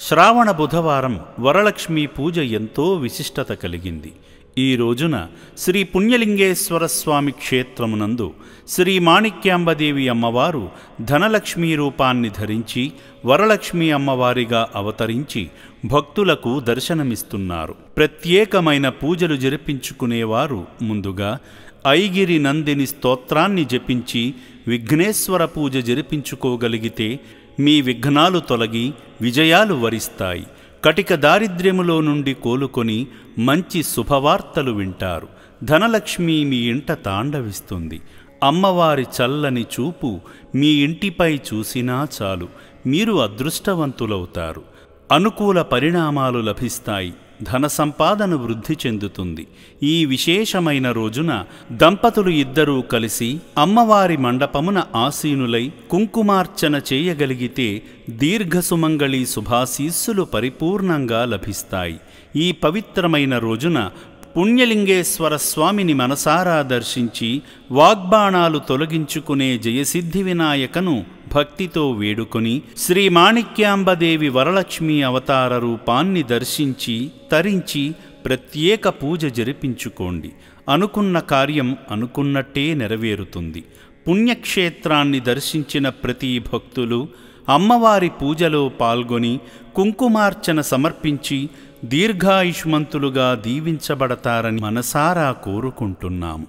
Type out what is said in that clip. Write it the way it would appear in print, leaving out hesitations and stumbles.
శ్రావణ బుధవారం వరలక్ష్మీ పూజ ఎంతో విశిష్టత కలిగింది. ఈ రోజున శ్రీ పుణ్యలింగేశ్వర స్వామి క్షేత్రమునందు శ్రీ మాణిక్యాంబదేవి అమ్మవారు ధనలక్ష్మీ రూపాన్ని ధరించి వరలక్ష్మీ అమ్మవారిగా అవతరించి భక్తులకు దర్శనమిస్తున్నారు. ప్రత్యేకమైన పూజలు జరిపించుకునేవారు ముందుగా ఐగిరి నందిని స్తోత్రాన్ని జపించి విఘ్నేశ్వర పూజ జరిపించుకోగలిగితే మీ విఘ్నాలు తొలగి విజయాలు వరిస్తాయి. కటిక దారిద్ర్యములో నుండి కోలుకొని మంచి శుభవార్తలు వింటారు. ధనలక్ష్మి మీ ఇంట తాండవిస్తుంది. అమ్మవారి చల్లని చూపు మీ ఇంటిపై చూసినా చాలు, మీరు అదృష్టవంతులవుతారు. అనుకూల పరిణామాలు లభిస్తాయి. ధన సంపాదన వృద్ధి చెందుతుంది. ఈ విశేషమైన రోజున దంపతులు ఇద్దరూ కలిసి అమ్మవారి మండపమున ఆసీనులై కుంకుమార్చన చేయగలిగితే దీర్ఘసుమంగళి శుభాశీస్సులు పరిపూర్ణంగా లభిస్తాయి. ఈ పవిత్రమైన రోజున పుణ్యలింగేశ్వర స్వామిని మనసారా దర్శించి వాగ్బాణాలు తొలగించుకునే జయసిద్ధి వినాయకను భక్తితో వేడుకొని శ్రీ మాణిక్యాంబదేవి వరలక్ష్మీ అవతార రూపాన్ని దర్శించి తరించి ప్రత్యేక పూజ జరిపించుకోండి. అనుకున్న కార్యం అనుకున్నట్టే నెరవేరుతుంది. పుణ్యక్షేత్రాన్ని దర్శించిన ప్రతి భక్తులు అమ్మవారి పూజలో పాల్గొని కుంకుమార్చన సమర్పించి దీర్ఘాయుష్మంతులుగా దీవించబడతారని మనసారా కోరుకుంటున్నాము.